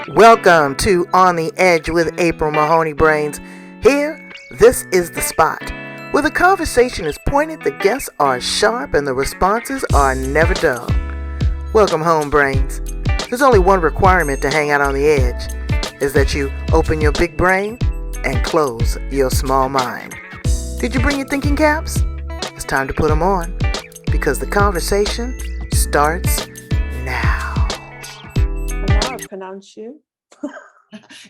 Welcome to On the Edge with April Mahoney Brains. Here, this is the spot where the conversation is pointed, the guests are sharp, and the responses are never dull. Welcome home, Brains. There's only one requirement to hang out on the edge, is that you open your big brain and close your small mind. Did you bring your thinking caps? It's time to put them on, because the conversation starts now. And now I pronounce you.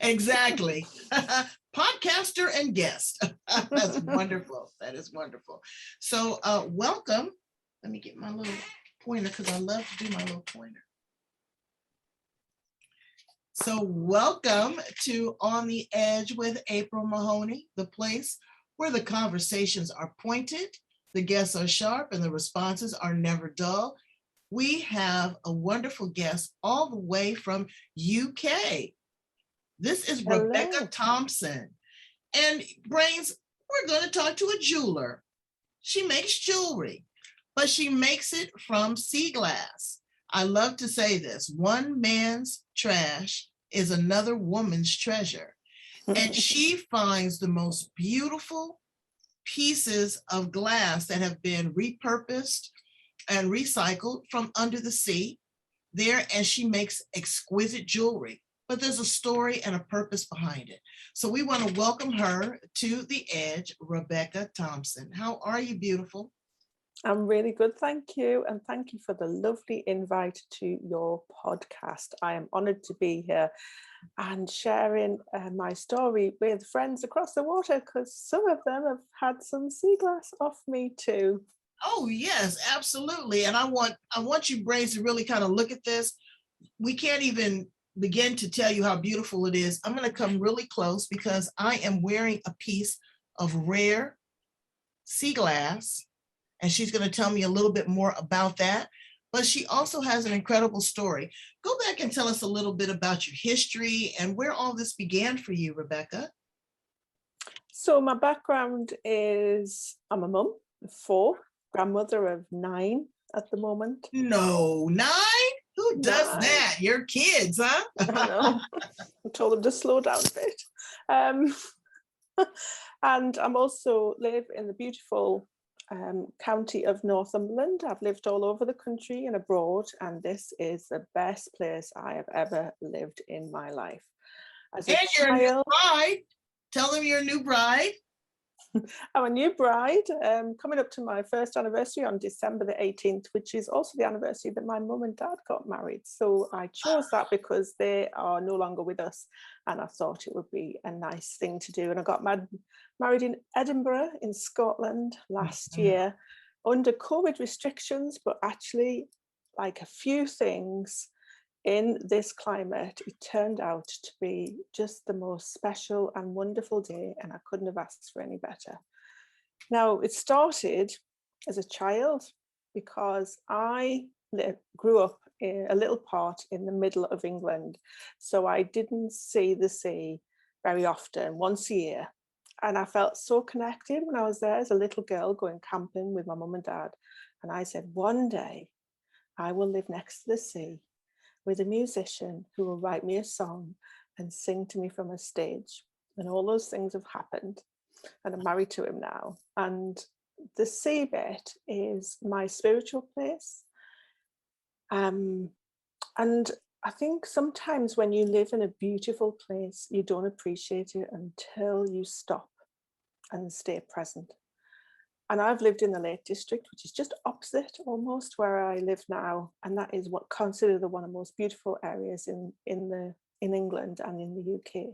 Exactly. Podcaster and guest. That's wonderful. That is wonderful. So welcome. Let me get my little pointer because I love to do my little pointer. So welcome to On the Edge with April Mahoney, the place where the conversations are pointed, the guests are sharp, and the responses are never dull. We have a wonderful guest all the way from UK. This is Hello. Rebecca Thompson. And Brains, we're going to talk to a jeweler. She makes jewelry, but she makes it from sea glass. I love to say this: one man's trash is another woman's treasure. And she finds the most beautiful pieces of glass that have been repurposed and recycled from under the sea there, and she makes exquisite jewelry. But there's a story and a purpose behind it. So we want to welcome her to the Edge, Rebecca Thompson. How are you, beautiful? I'm really good, thank you. And thank you for the lovely invite to your podcast. I am honoured to be here and sharing my story with friends across the water, because some of them have had some sea glass off me too. Oh, yes, absolutely. And I want you, Brains, to really kind of look at this. We can't even begin to tell you how beautiful it is. I'm going to come really close because I am wearing a piece of rare sea glass, and she's going to tell me a little bit more about that. But she also has an incredible story. Go back and tell us a little bit about your history and where all this began for you, Rebecca. So my background is I'm a mum of 4, grandmother of 9 at the moment. No, 9? Who does 9. that? Your kids, huh? I know. I told them to slow down a bit. And I'm also live in the beautiful county of Northumberland. I've lived all over the country and abroad, and this is the best place I have ever lived in my life. As a You're a new child, bride. Tell them you're a new bride. I'm a new bride, coming up to my first anniversary on December the 18th, which is also the anniversary that my mum and dad got married. So I chose that because they are no longer with us, and I thought it would be a nice thing to do. And I got married in Edinburgh in Scotland last year under COVID restrictions, but actually, like a few things in this climate, it turned out to be just the most special and wonderful day, and I couldn't have asked for any better. Now, it started as a child because I grew up in a little part in the middle of England, so I didn't see the sea very often, once a year. And I felt so connected when I was there as a little girl going camping with my mum and dad. And I said, one day I will live next to the sea with a musician who will write me a song and sing to me from a stage. And all those things have happened. And I'm married to him now. And the sea bit is my spiritual place. And I think sometimes when you live in a beautiful place, you don't appreciate it until you stop and stay present. And I've lived in the Lake District, which is just opposite almost where I live now. And that is what considered one of the most beautiful areas in England and in the UK.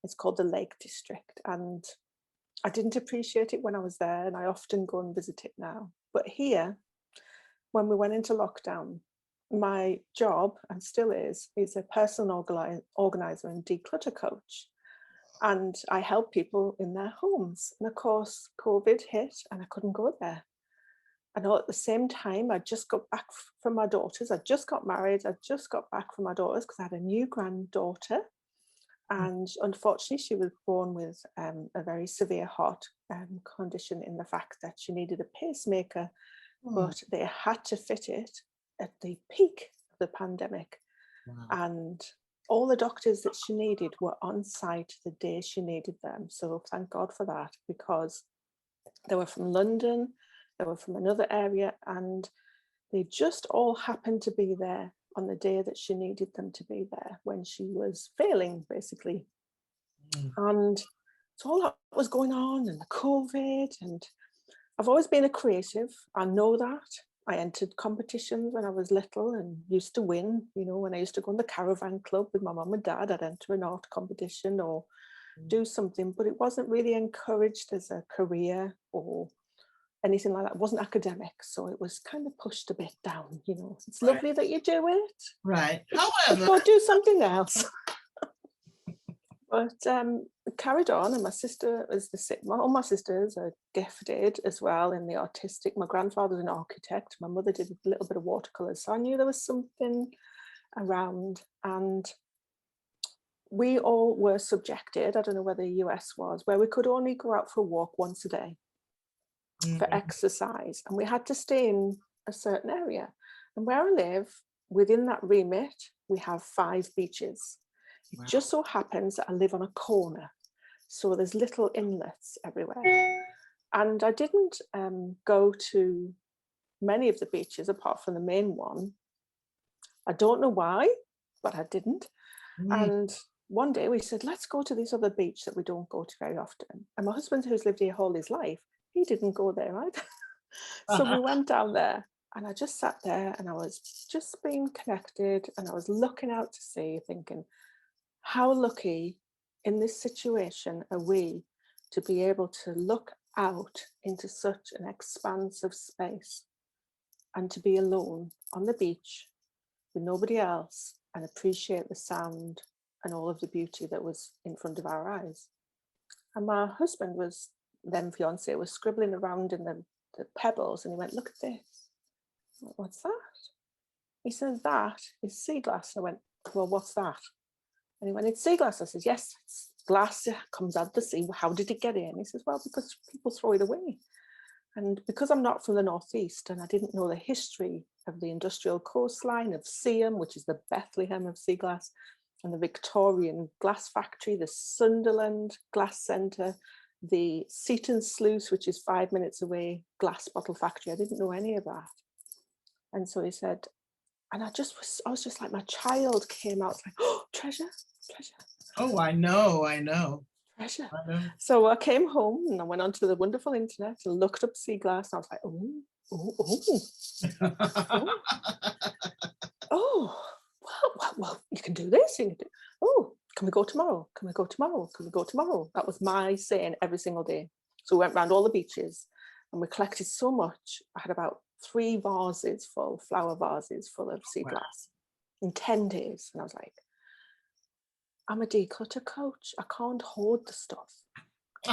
It's called the Lake District. And I didn't appreciate it when I was there, and I often go and visit it now. But here, when we went into lockdown, my job, and still is a personal organizer and declutter coach. And I help people in their homes. And of course, COVID hit and I couldn't go there. And all at the same time, I just got back from my daughters. I just got married. I just got back from my daughters because I had a new granddaughter. And unfortunately, she was born with a very severe heart condition, in the fact that she needed a pacemaker, but they had to fit it at the peak of the pandemic. Wow. And all the doctors that she needed were on site the day she needed them. So thank God for that, because they were from London, they were from another area, and they just all happened to be there on the day that she needed them to be there, when she was failing, basically. And so all that was going on, and the COVID, and I've always been a creative. I know that. I entered competitions when I was little and used to win. You know, when I used to go in the caravan club with my mum and dad, I'd enter an art competition or do something, but it wasn't really encouraged as a career or anything like that. It wasn't academic, so it was kind of pushed a bit down. You know, it's lovely that you do it, Right. but However, go do something else. But carried on, and my sister was the same. All my sisters are gifted as well in the artistic. My grandfather's an architect. My mother did a little bit of watercolors, so I knew there was something around. And we all were subjected, I don't know whether the US was, where we could only go out for a walk once a day for exercise, and we had to stay in a certain area. And where I live, within that remit, we have 5 beaches. It just so happens that I live on a corner, so there's little inlets everywhere. And I didn't go to many of the beaches apart from the main one. I don't know why, but I didn't. And one day we said, let's go to this other beach that we don't go to very often. And my husband, who's lived here all his life, he didn't go there either. So we went down there, and I just sat there, and I was just being connected, and I was looking out to sea, thinking, how lucky in this situation are we to be able to look out into such an expanse of space and to be alone on the beach with nobody else and appreciate the sound and all of the beauty that was in front of our eyes. And my husband was, then fiance, was scribbling around in the pebbles, and he went, look at this. I went, what's that? He said, that is sea glass. And I went, well, what's that? And he went, it's sea glass. I said, yes, it's glass, it comes out of the sea. How did it get in? He says, well, because people throw it away. And because I'm not from the Northeast and I didn't know the history of the industrial coastline of Seaham, which is the Bethlehem of sea glass, and the Victorian glass factory, the Sunderland glass centre, the Seaton Sluice, which is 5 minutes away, glass bottle factory. I didn't know any of that. And so he said, and I was just like, my child came out, like, oh, treasure. oh, I know. Treasure. I know. So I came home and I went onto the wonderful internet and looked up sea glass, and I was like, well, you can do this. You can do, can we go tomorrow? Can we go tomorrow? Can we go tomorrow? That was my saying every single day. So we went around all the beaches and we collected so much. I had about 3 vases full, flower vases full of sea glass in 10 days. And I was like, I'm a declutter coach. I can't hoard the stuff.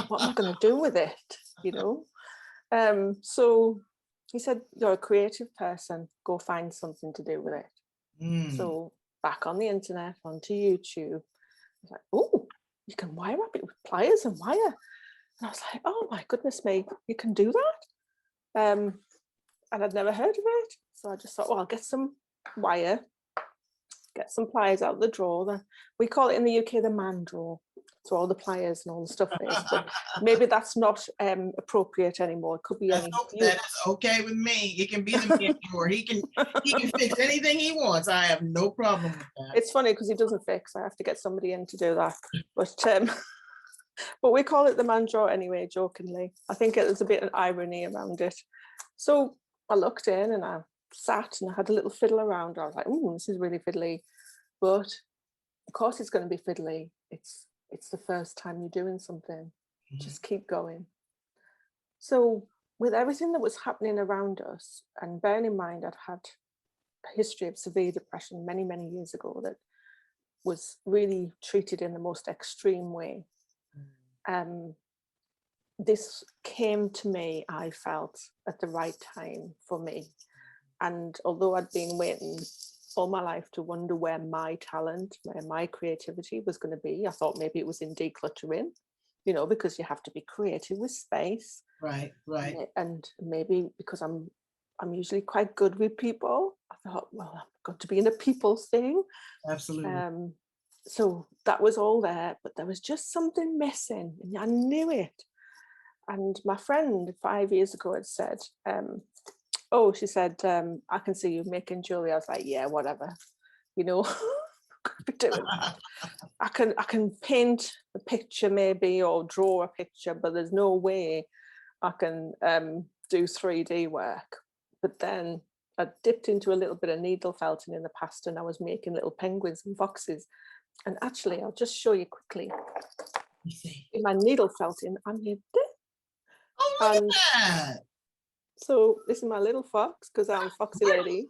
What am I going to do with it? You know? So he said, you're a creative person. Go find something to do with it. So back on the internet, onto YouTube. I was like, oh, you can wire wrap it with pliers and wire. And I was like, oh my goodness me, you can do that? And I'd never heard of it. So I just thought, well, I'll get some wire, get some pliers out of the drawer. We call it in the UK the man drawer. So all the pliers and all the stuff is, but maybe that's not appropriate anymore. It could be any. That is okay with me. It can be the man drawer. He can fix anything he wants. I have no problem with that. It's funny because he doesn't fix. I have to get somebody in to do that. But we call it the man drawer anyway, jokingly. I think there's a bit of irony around it. So I looked in and I sat and I had a little fiddle around. I was like, oh, this is really fiddly. But of course it's going to be fiddly. It's the first time you're doing something. Just keep going. So with everything that was happening around us, and bearing in mind I'd had a history of severe depression many, many years ago that was really treated in the most extreme way. This came to me, I felt, at the right time for me. And although I'd been waiting all my life to wonder where my talent, where my creativity was going to be, I thought maybe it was in decluttering, you know, because you have to be creative with space. Right. And maybe because I'm usually quite good with people, I thought, well, I've got to be in a people thing. Absolutely. So that was all there, but there was just something missing, and I knew it. And my friend 5 years ago had said, oh, she said, I can see you making jewelry. I was like, yeah, whatever, you know, could be doing that. I can paint a picture maybe, or draw a picture, but there's no way I can do 3D work. But then I dipped into a little bit of needle felting in the past, and I was making little penguins and foxes. And actually, I'll just show you quickly. In my needle felting, I made this. Oh, look at that. So this is my little fox, because I'm Foxy Lady.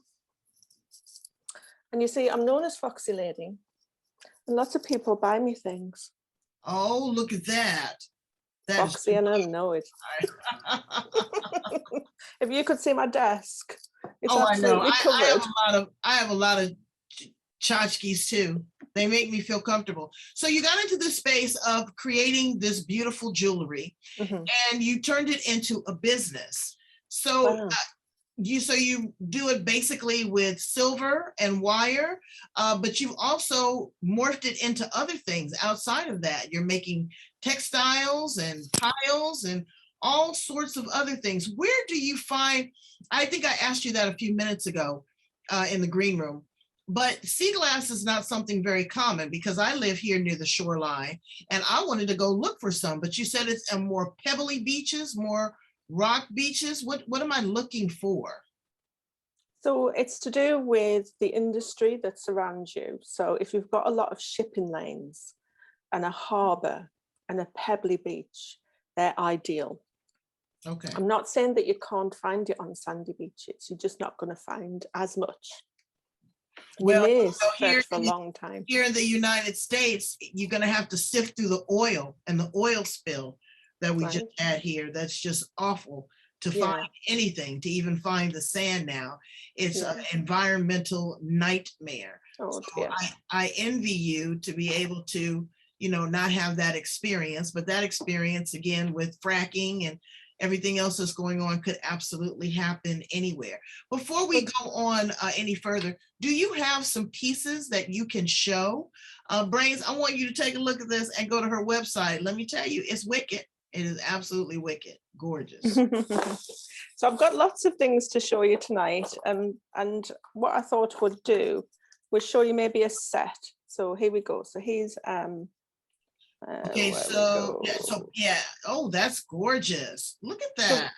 And you see, I'm known as Foxy Lady. And lots of people buy me things. Oh, look at that. Foxy, and I know it. If you could see my desk, it's absolutely covered. I have a lot of tchotchkes too. They make me feel comfortable. So you got into the space of creating this beautiful jewelry, and you turned it into a business. So Wow. you do it basically with silver and wire, but you've also morphed it into other things outside of that. You're making textiles and tiles and all sorts of other things. Where do you find, I think I asked you that a few minutes ago in the green room, but sea glass is not something very common, because I live here near the shoreline and I wanted to go look for some, but you said it's a more pebbly beaches, more rock beaches. What am I looking for? So it's to do with the industry that surrounds you. So if you've got a lot of shipping lanes and a harbour and a pebbly beach, they're ideal. Okay. I'm not saying that you can't find it on sandy beaches. You're just not going to find as much. You may search for a long time. Here in the United States, you're going to have to sift through the oil and the oil spill that we just had here. That's just awful to find anything, to even find the sand now. It's an environmental nightmare. Oh, so I envy you to be able to, not have that experience, but that experience again with fracking and everything else that's going on could absolutely happen anywhere. Before we go on any further, do you have some pieces that you can show? Brains, I want you to take a look at this and go to her website. Let me tell you, it's wicked. It is absolutely wicked. Gorgeous. So I've got lots of things to show you tonight. And what I thought would do was show you maybe a set. So here we go. So here's okay, so yeah. Oh, that's gorgeous. Look at that.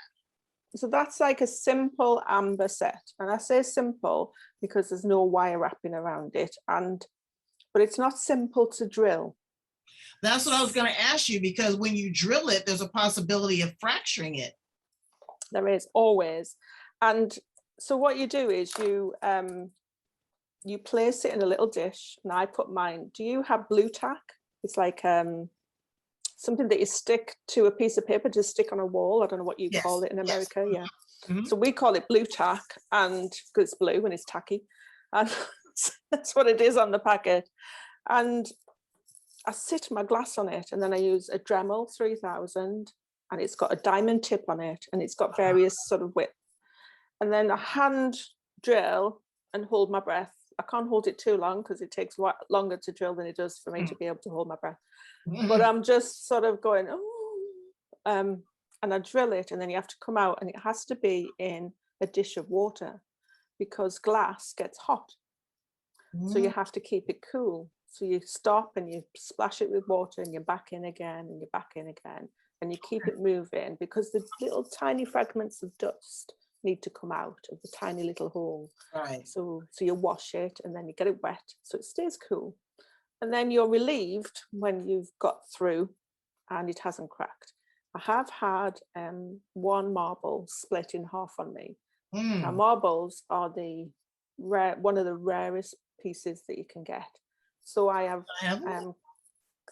So that's like a simple amber set. And I say simple because there's no wire wrapping around it. But it's not simple to drill. That's what I was going to ask you, because when you drill it, there's a possibility of fracturing it. There is always. And so what you do is you place it in a little dish, and I put mine. Do you have blue tack? It's like something that you stick to a piece of paper to stick on a wall. I don't know what you call it in America. Yes. Yeah. So we call it blue tack, and because it's blue and it's tacky, and that's what it is on the packet. And I sit my glass on it, and then I use a Dremel 3000, and it's got a diamond tip on it, and it's got various sort of width. And then I hand drill and hold my breath. I can't hold it too long because it takes longer to drill than it does for me to be able to hold my breath. But I'm just sort of going, and I drill it, and then you have to come out, and it has to be in a dish of water because glass gets hot. So you have to keep it cool. So you stop and you splash it with water, and you're back in again, and you're back in again, and you keep it moving because the little tiny fragments of dust need to come out of the tiny little hole. Right. So you wash it, and then you get it wet so it stays cool. And then you're relieved when you've got through and it hasn't cracked. I have had one marble split in half on me. Now, marbles are one of the rarest pieces that you can get. So I have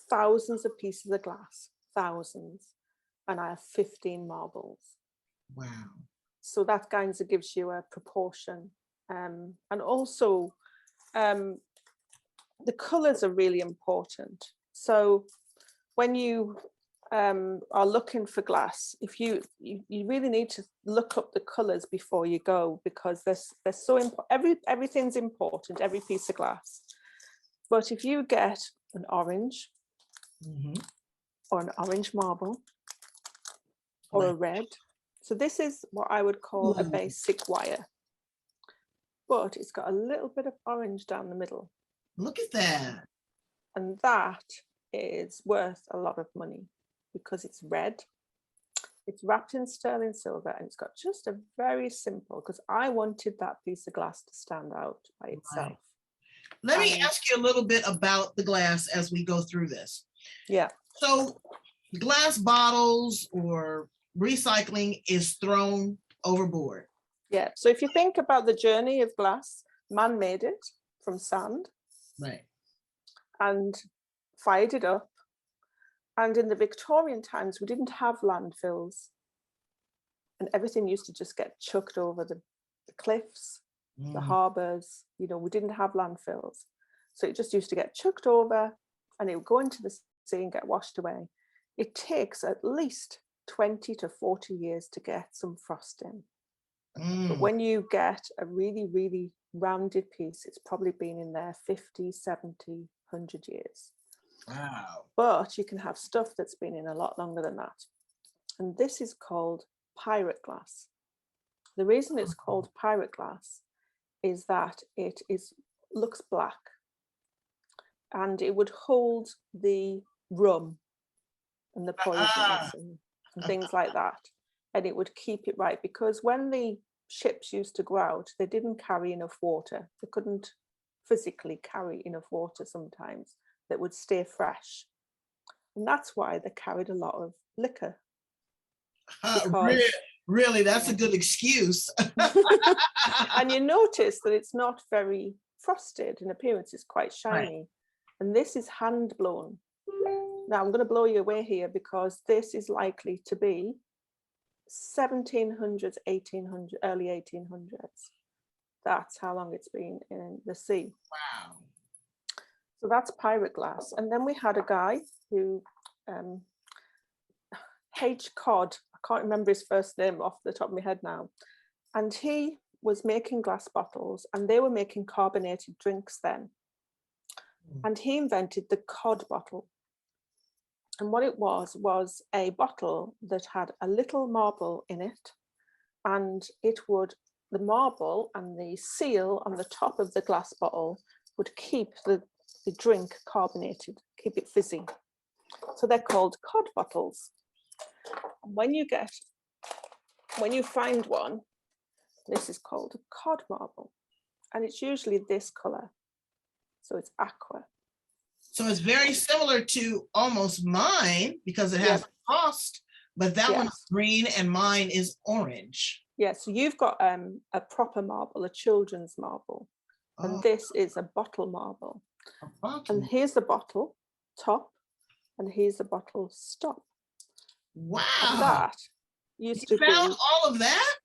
thousands of pieces of glass, thousands, and I have 15 marbles. Wow. So that kind of gives you a proportion. And also the colors are really important. So when you are looking for glass, if you really need to look up the colors before you go, because they're so important. Everything's important, every piece of glass. But if you get an orange Mhm. or an orange marble or a red, so this is what I would call a Ooh. basic wire, but it's got a little bit of orange down the middle. Look at that. And that is worth a lot of money because it's red. It's wrapped in sterling silver and it's got just a very simple, because I wanted that piece of glass to stand out by itself. Right. Let me And- ask you a little bit about the glass as we go through this. Yeah. So glass bottles or recycling is thrown overboard. Yeah. So if you think about the journey of glass, man made it from sand Right. and fired it up. And in the Victorian times, we didn't have landfills. And everything used to just get chucked over the cliffs, the harbours. You know, we didn't have landfills. So it just used to get chucked over and it would go into the sea and get washed away. It takes at least 20 to 40 years to get some frosting. But when you get a really, really rounded piece, it's probably been in there 50, 70, 100 years. Wow. But you can have stuff that's been in a lot longer than that. And this is called pirate glass. The reason it's called pirate glass is that it looks black and it would hold the rum and the poisons and things like that. And it would keep it right, because when the ships used to go out, they didn't carry enough water. They couldn't physically carry enough water sometimes that would stay fresh. And that's why they carried a lot of liquor. Really, that's a good excuse. And you notice that it's not very frosted in appearance, it's quite shiny. Right. And this is hand blown. Now I'm going to blow you away here, because this is likely to be 1700s, 1800s, early 1800s. That's how long it's been in the sea. Wow. So that's pirate glass. And then we had a guy who, H. Cod, I can't remember his first name off the top of my head now. And he was making glass bottles and they were making carbonated drinks then. And he invented the cod bottle. And what it was a bottle that had a little marble in it. And the marble and the seal on the top of the glass bottle would keep the drink carbonated, keep it fizzy. So they're called cod bottles. And when you find one, this is called a cod marble. And it's usually this color. So it's aqua. So it's very similar to almost mine, because it has frost, but that one's green and mine is orange. Yeah, so you've got a proper marble, a children's marble. And this is a bottle marble. And here's the bottle top, and here's the bottle stop. Wow. And that used to be. Found all of that?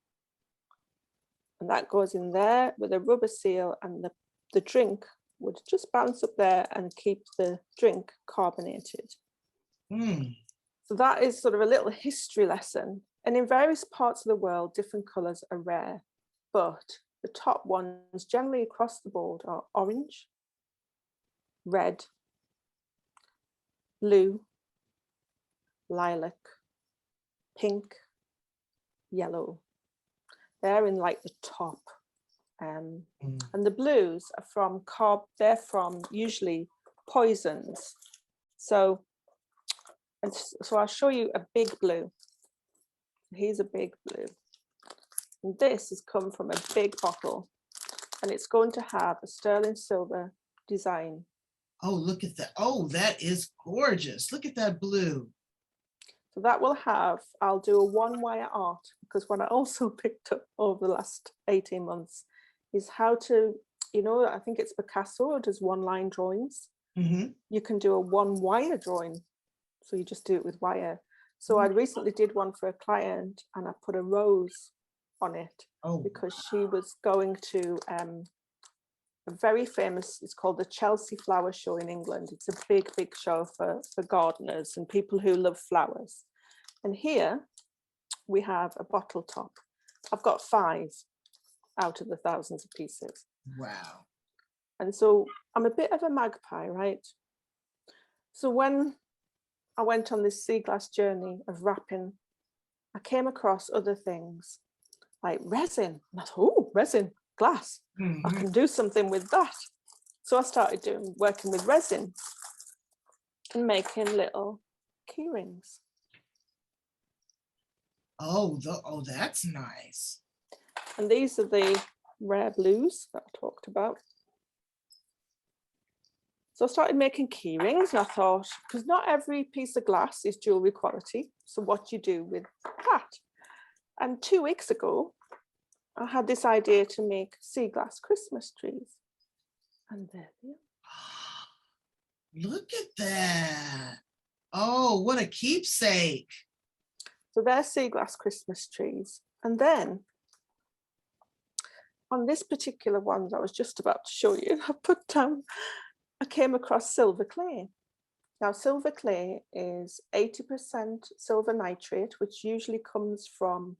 And that goes in there with a rubber seal, and the drink would just bounce up there and keep the drink carbonated. So that is sort of a little history lesson. And in various parts of the world, different colours are rare, but the top ones generally across the board are orange, red, blue, lilac, pink, yellow. They're in like the top. And the blues are from they're from usually poisons. So I'll show you a big blue. Here's a big blue. And this has come from a big bottle, and it's going to have a sterling silver design. Oh, look at that. Oh, that is gorgeous. Look at that blue. So that will I'll do a one-wire art, because what I also picked up over the last 18 months is how to, I think it's Picasso does one-line drawings. You can do a one-wire drawing. So you just do it with wire. So I recently did one for a client, and I put a rose on it because she was going to a very famous, it's called the Chelsea Flower Show in England. It's a big, big show for gardeners and people who love flowers. And here we have a bottle top. I've got 5 out of the thousands of pieces. Wow. And so I'm a bit of a magpie, right? So when I went on this sea glass journey of wrapping, I came across other things like resin. And I thought, oh, resin, glass. I can do something with that. So I started working with resin and making little key rings. Oh, that's nice. And these are the rare blues that I talked about. So I started making key rings, and I thought, because not every piece of glass is jewelry quality, so what do you do with that? And 2 weeks ago, I had this idea to make sea glass Christmas trees. And there they are. Look at that. Oh, what a keepsake. So they're sea glass Christmas trees. And then on this particular one that I was just about to show you, I came across silver clay. Now, silver clay is 80% silver nitrate, which usually comes from,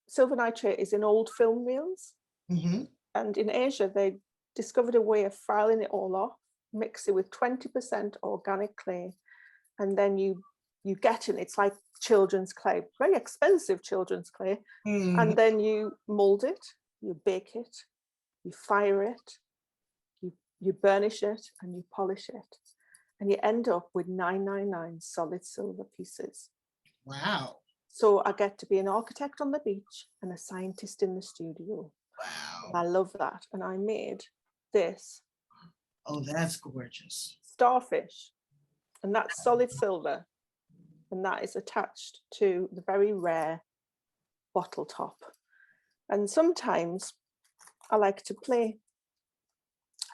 silver nitrate is in old film reels. And in Asia, they discovered a way of filing it all off, mix it with 20% organic clay, and then you get it. It's like children's clay, very expensive children's clay. And then you mold it, you bake it, you fire it, you burnish it, and you polish it. And you end up with 999 solid silver pieces. Wow. So I get to be an architect on the beach and a scientist in the studio. Wow. I love that. And I made this. Oh, that's gorgeous. Starfish. And that's solid silver. And that is attached to the very rare bottle top. And sometimes I like to play.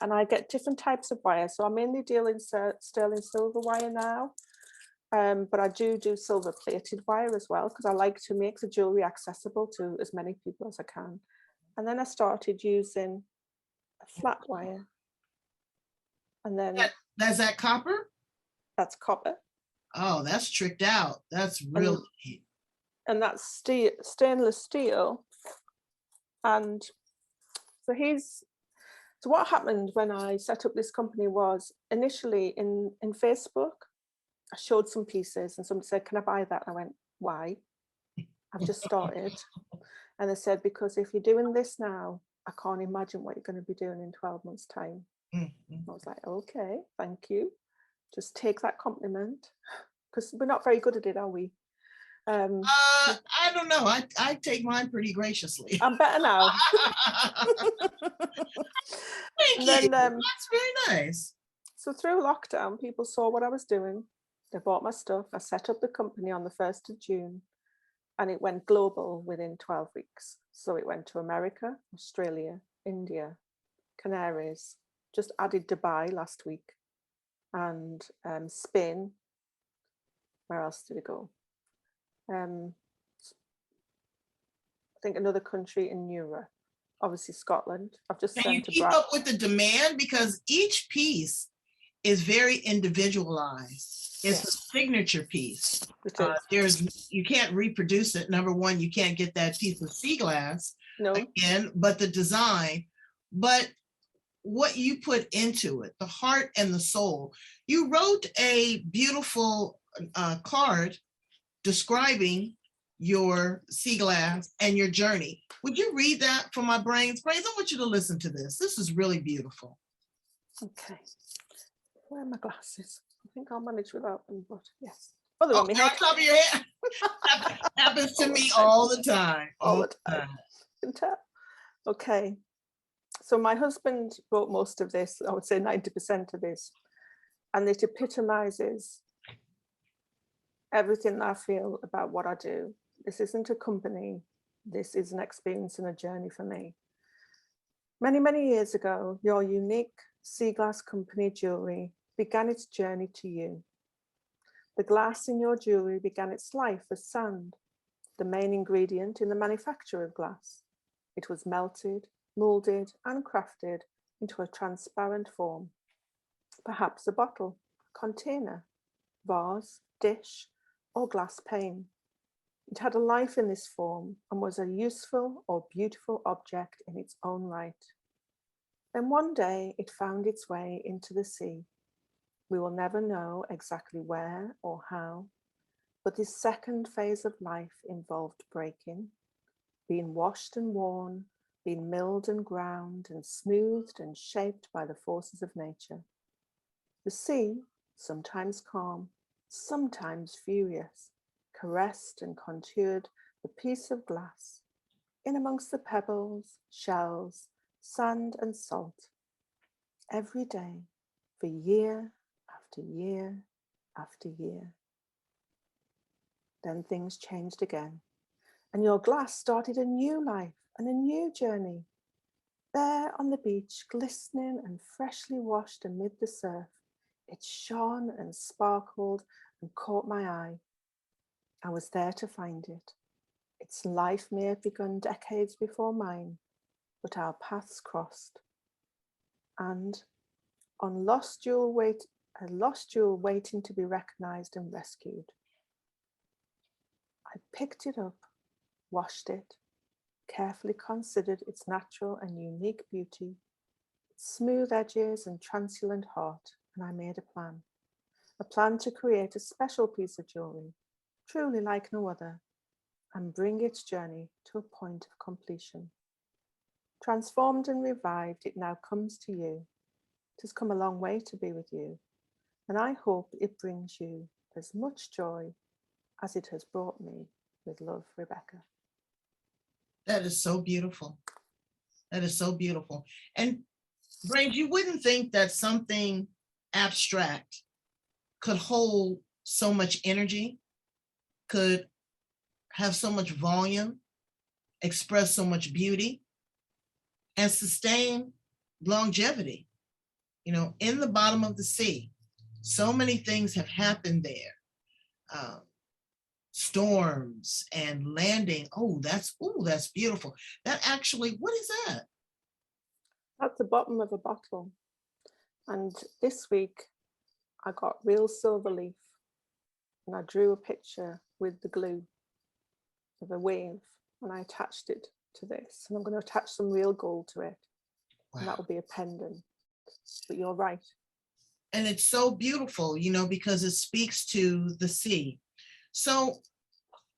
And I get different types of wire. So I mainly deal in sterling silver wire now. But I do silver plated wire as well, because I like to make the jewelry accessible to as many people as I can. And then I started using a flat wire. And then that's that copper? That's copper. Oh, that's tricked out. That's really neat. And that's stainless steel. And so what happened when I set up this company was initially in Facebook, I showed some pieces and somebody said, can I buy that? I went, why? I've just started. And they said, because if you're doing this now, I can't imagine what you're going to be doing in 12 months' time. I was like, okay, thank you. Just take that compliment, because we're not very good at it, are we? I don't know. I take mine pretty graciously. I'm better now. Thank you. Then, that's very nice. So through lockdown, people saw what I was doing. They bought my stuff. I set up the company on the 1st of June, and it went global within 12 weeks. So it went to America, Australia, India, Canaries, just added Dubai last week, and Spain. Where else did it go? I think another country in Europe, obviously Scotland. I've just Can sent you to keep up with the demand, because each piece is very individualized. It's a signature piece. You can't reproduce it. Number one, you can't get that piece of sea glass again, but the design, but what you put into it, the heart and the soul. You wrote a beautiful card describing your sea glass and your journey. Would you read that for my brains? Brains, I want you to listen to this. This is really beautiful. Okay. Where are my glasses? I think I'll manage without them, but yes. Oh, they're on my head. On top of your head. Happens to me all the time. All the time. You can tell. Okay. So my husband wrote most of this, I would say 90% of this, and it epitomizes everything that I feel about what I do. This isn't a company. This is an experience and a journey for me. Many, many years ago, your unique sea glass company jewellery began its journey to you. The glass in your jewellery began its life as sand, the main ingredient in the manufacture of glass. It was melted, moulded and crafted into a transparent form, perhaps a bottle, container, vase, dish, or glass pane. It had a life in this form and was a useful or beautiful object in its own right. Then one day it found its way into the sea. We will never know exactly where or how, but this second phase of life involved breaking, being washed and worn, being milled and ground and smoothed and shaped by the forces of nature. The sea, sometimes calm, sometimes furious, caressed and contoured the piece of glass in amongst the pebbles, shells, sand and salt, every day for year after year after year. Then things changed again, and your glass started a new life and a new journey. There on the beach, glistening and freshly washed amid the surf, it shone and sparkled and caught my eye. I was there to find it. Its life may have begun decades before mine, but our paths crossed. And on a lost jewel waiting to be recognized and rescued, I picked it up, washed it, carefully considered its natural and unique beauty, its smooth edges and translucent heart, and I made a plan to create a special piece of jewellery, truly like no other, and bring its journey to a point of completion. Transformed and revived, it now comes to you. It has come a long way to be with you, and I hope it brings you as much joy as it has brought me. With love, Rebecca. That is so beautiful. That is so beautiful. And Brains, you wouldn't think that something abstract could hold so much energy, could have so much volume, express so much beauty, and sustain longevity. You know, in the bottom of the sea, so many things have happened there. Storms and landing. Oh, that's beautiful. That actually, what is that? That's the bottom of a bottle. And this week I got real silver leaf and I drew a picture with the glue of a wave and I attached it to this. And I'm going to attach some real gold to it. Wow. And that will be a pendant. But you're right. And it's so beautiful, you know, because it speaks to the sea. So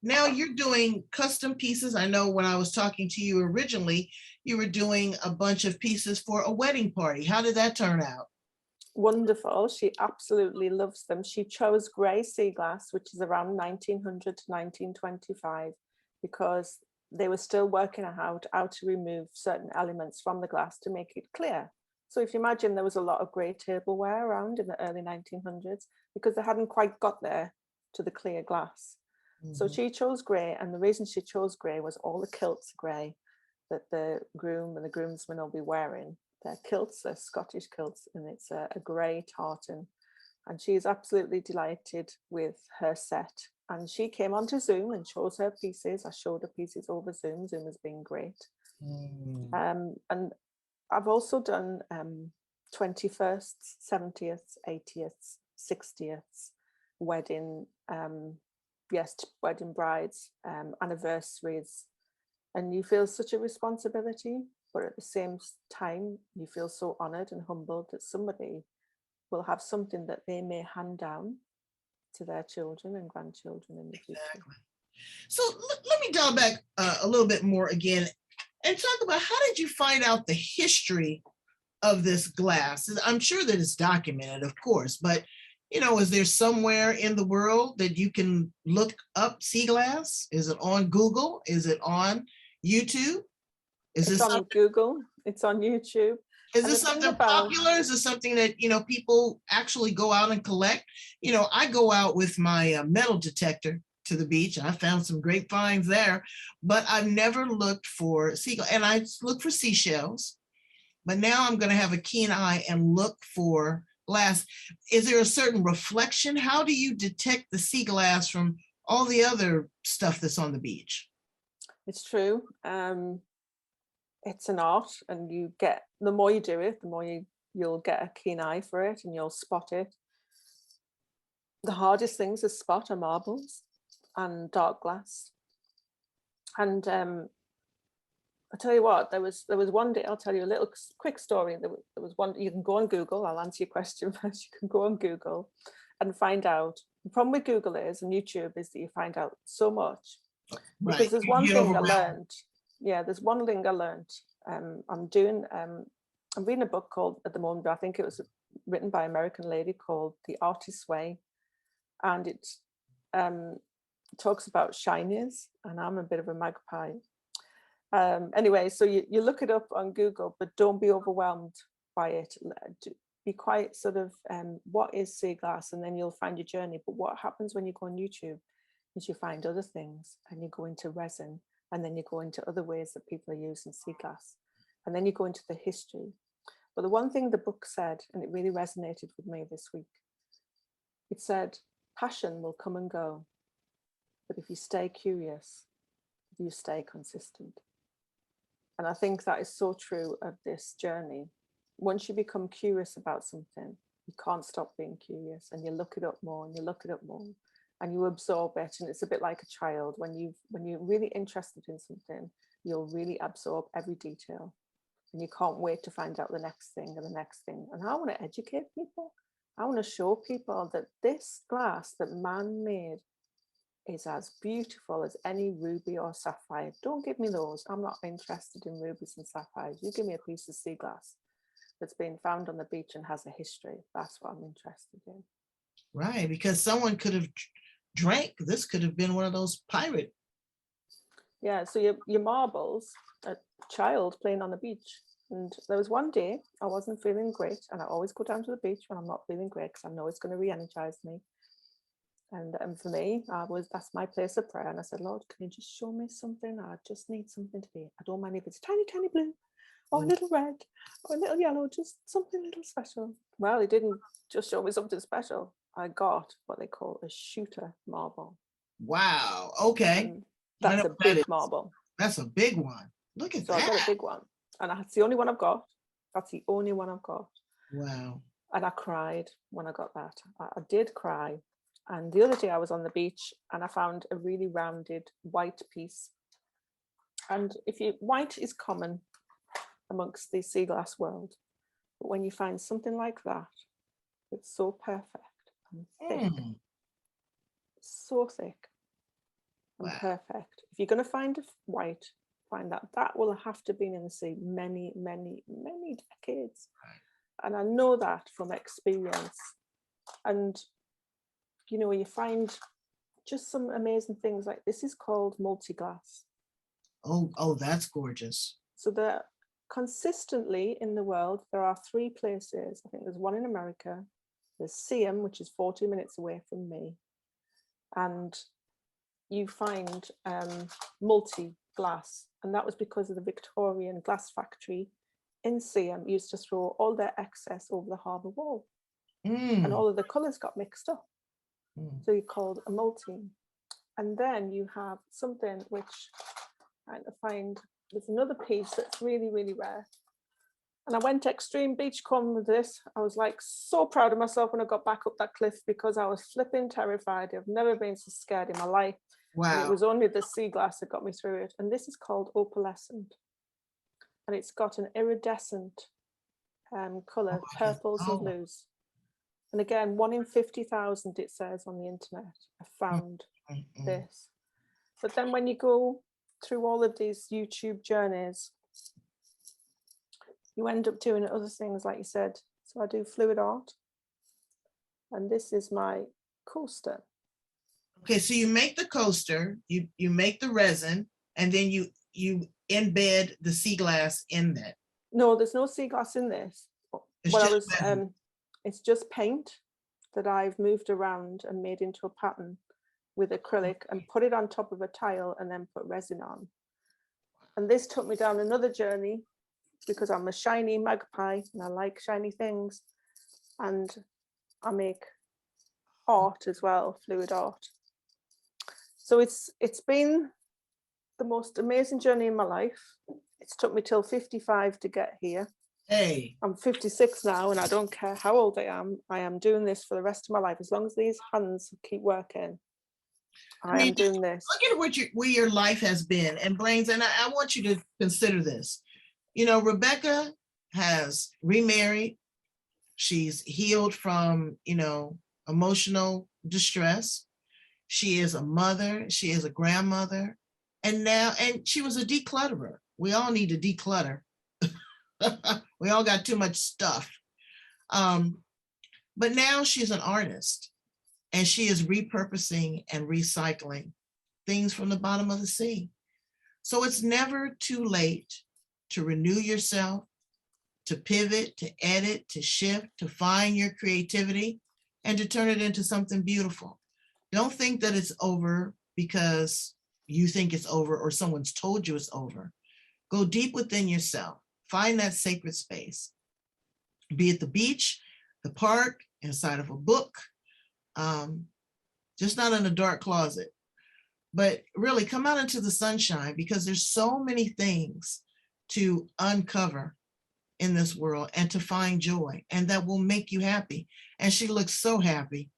now you're doing custom pieces. I know when I was talking to you originally, you were doing a bunch of pieces for a wedding party. How did that turn out? Wonderful. She absolutely loves them. She chose grey sea glass, which is around 1900 to 1925, because they were still working out how to remove certain elements from the glass to make it clear. So if you imagine, there was a lot of grey tableware around in the early 1900s because they hadn't quite got there to the clear glass. Mm-hmm. So she chose grey, and the reason she chose grey was all the kilts are grey that the groom and the groomsmen will be wearing. They're kilts, they're Scottish kilts, and it's a grey tartan. And she's absolutely delighted with her set. And she came onto Zoom and chose her pieces. I showed her pieces over Zoom. Zoom has been great. Mm. And I've also done 21st, 70th, 80th, 60th wedding, wedding brides, anniversaries. And you feel such a responsibility, but at the same time, you feel so honoured and humbled that somebody will have something that they may hand down to their children and grandchildren in the future. So let me dial back a little bit more again and talk about, how did you find out the history of this glass? I'm sure that it's documented, of course, but you know, is there somewhere in the world that you can look up sea glass? Is it on Google? Is it on YouTube? It's on Google. It's on YouTube. Is this something popular? Is this something that, you know, people actually go out and collect? You know, I go out with my metal detector to the beach. I found some great finds there, but I've never looked for seagull, and I look for seashells. But now I'm going to have a keen eye and look for glass. Is there a certain reflection? How do you detect the sea glass from all the other stuff that's on the beach? It's true. It's an art, and you get, the more you do it, the more you'll get a keen eye for it and you'll spot it. The hardest things to spot are marbles and dark glass. And I tell you what, there was one day, I'll tell you a little quick story. There was one, you can go on Google, I'll answer your question first. You can go on Google and find out. The problem with Google is, and YouTube, is that you find out so much. Right. Because there's You one get thing I overwhelmed. learned. Yeah, there's one thing I learned. I'm reading a book called, at the moment, I think it was written by an American lady, called The Artist's Way. And it talks about shinies, and I'm a bit of a magpie. Anyway, so you look it up on Google, but don't be overwhelmed by it. Be quite sort of, what is sea glass? And then you'll find your journey. But what happens when you go on YouTube is you find other things, and you go into resin, and then you go into other ways that people are using sea glass. And then you go into the history. But the one thing the book said, and it really resonated with me this week, it said, passion will come and go, but if you stay curious, you stay consistent. And I think that is so true of this journey. Once you become curious about something, you can't stop being curious, and you look it up more and you look it up more and you absorb it. And it's a bit like a child. When you're really interested in something, you'll really absorb every detail, and you can't wait to find out the next thing and the next thing. And I want to educate people. I want to show people that this glass that man made is as beautiful as any ruby or sapphire. Don't give me those. I'm not interested in rubies and sapphires. You give me a piece of sea glass that's been found on the beach and has a history. That's what I'm interested in. Right, because someone could have drank. This could have been one of those pirate. Yeah, so your marbles, a child playing on the beach. And there was one day I wasn't feeling great, and I always go down to the beach when I'm not feeling great, because I know it's going to re-energize me. And for me, that's my place of prayer. And I said, Lord, can you just show me something? I just need something to be. I don't mind if it's tiny, tiny blue, or a little red, or a little yellow, just something a little special. Well, he didn't just show me something special. I got what they call a shooter marble. Wow. Okay. And that's a big marble. That's a big one. Look at that. So I got a big one. And that's the only one I've got. That's the only one I've got. Wow. And I cried when I got that. I did cry. And the other day I was on the beach and I found a really rounded white piece. And white is common amongst the sea glass world. But when you find something like that, it's so perfect and thick. So thick and perfect. If you're going to find a white, find that. That will have to be in the sea many, many, many decades. And I know that from experience. And you find just some amazing things. Like this is called multi-glass. Oh, that's gorgeous. So consistently in the world, there are 3 places. I think there's one in America. There's Siam, which is 40 minutes away from me. And you find multi-glass. And that was because of the Victorian glass factory in Siam used to throw all their excess over the harbour wall. And all of the colours got mixed up. So you called a multi. And then you have something which I find, there's another piece that's really, really rare. And I went extreme beachcomb with this. I was like so proud of myself when I got back up that cliff, because I was flipping terrified. I've never been so scared in my life. Wow. And it was only the sea glass that got me through it. And this is called opalescent. And it's got an iridescent colour, purples and blues. And again, 1 in 50,000, it says on the internet, have found this. But then when you go through all of these YouTube journeys, you end up doing other things, like you said. So I do fluid art. And this is my coaster. Okay, so you make the coaster, you make the resin, and then you embed the sea glass in that. No, there's no sea glass in this. It's just paint that I've moved around and made into a pattern with acrylic and put it on top of a tile and then put resin on. And this took me down another journey, because I'm a shiny magpie and I like shiny things. And I make art as well, fluid art. So it's been the most amazing journey in my life. It's took me till 55 to get here. Hey, I'm 56 now, and I don't care how old I am doing this for the rest of my life. As long as these hands keep working, I am doing this. Look at where your life has been and Brains. And I want you to consider this. You know, Rebecca has remarried. She's healed from, emotional distress. She is a mother. She is a grandmother. And she was a declutterer. We all need to declutter. We all got too much stuff. But now she's an artist and she is repurposing and recycling things from the bottom of the sea. So it's never too late to renew yourself, to pivot, to edit, to shift, to find your creativity and to turn it into something beautiful. Don't think that it's over because you think it's over or someone's told you it's over. Go deep within yourself. Find that sacred space. Be it the beach, the park, inside of a book, just not in a dark closet. But really come out into the sunshine because there's so many things to uncover in this world and to find joy, and that will make you happy. And she looks so happy.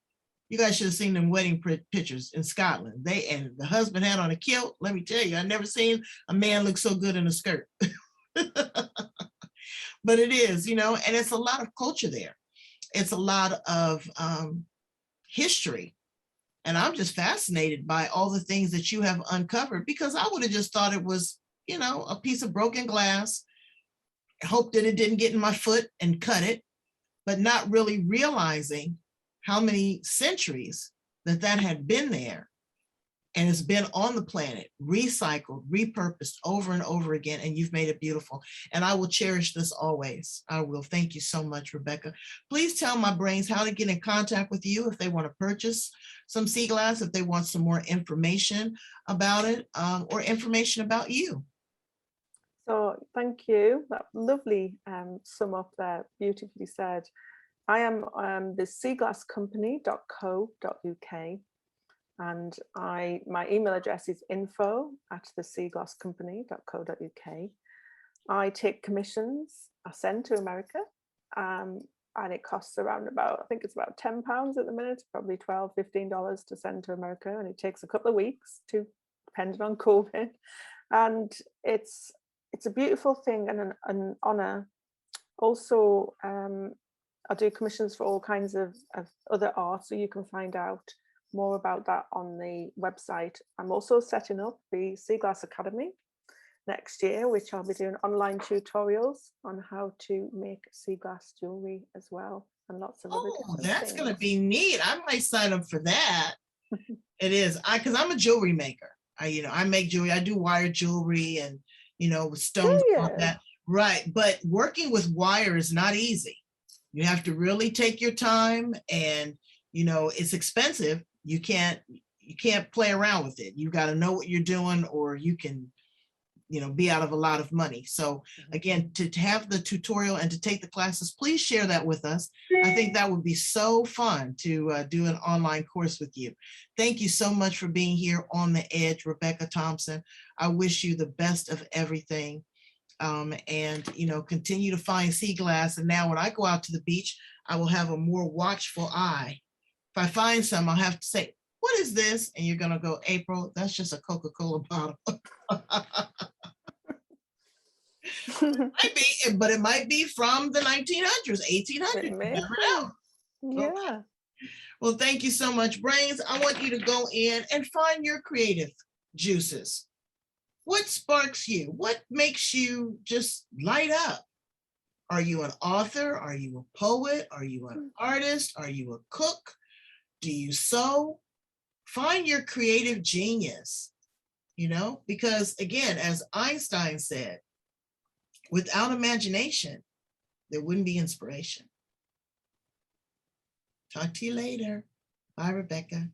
You guys should have seen them wedding pictures in Scotland. And the husband had on a kilt. Let me tell you, I've never seen a man look so good in a skirt. But it is, and it's a lot of culture there. It's a lot of history. And I'm just fascinated by all the things that you have uncovered, because I would have just thought it was, a piece of broken glass, hope that it didn't get in my foot and cut it, but not really realizing how many centuries that had been there and it's been on the planet, recycled, repurposed over and over again, and you've made it beautiful. And I will cherish this always. I will. Thank you so much, Rebecca. Please tell my brains how to get in contact with you if they want to purchase some sea glass, if they want some more information about it, or information about you. So thank you. That lovely sum up there, beautifully said. I am the seaglasscompany.co.uk. And my email address is info@theseaglasscompany.co.uk. I take commissions. I send to America, and it costs around I think it's about £10 at the minute, probably $12, $15 to send to America, and it takes a couple of weeks depending on COVID. And it's a beautiful thing and an honor. Also, I do commissions for all kinds of other art, so you can find out more about that on the website. I'm also setting up the Sea Glass Academy next year, which I'll be doing online tutorials on how to make sea glass jewelry as well, and lots of other different that's things. Going to be neat. I might sign up for that. It is. Because I'm a jewelry maker. I make jewelry. I do wire jewelry and, with stones on that. Right. But working with wire is not easy. You have to really take your time, and, it's expensive. You can't play around with it. You got to know what you're doing, or you can, be out of a lot of money. So again, to have the tutorial and to take the classes, please share that with us. I think that would be so fun to do an online course with you. Thank you so much for being here on the edge, Rebecca Thompson. I wish you the best of everything. And continue to find sea glass. And now when I go out to the beach, I will have a more watchful eye. If I find some, I'll have to say, what is this? And you're going to go, April, that's just a Coca-Cola bottle. Might be, but it might be from the 1900s, 1800s. You never know. Yeah. Okay. Well, thank you so much, Brains. I want you to go in and find your creative juices. What sparks you? What makes you just light up? Are you an author? Are you a poet? Are you an artist? Are you a cook? Do you sew? Find your creative genius, because again, as Einstein said, without imagination, there wouldn't be inspiration. Talk to you later. Bye, Rebecca.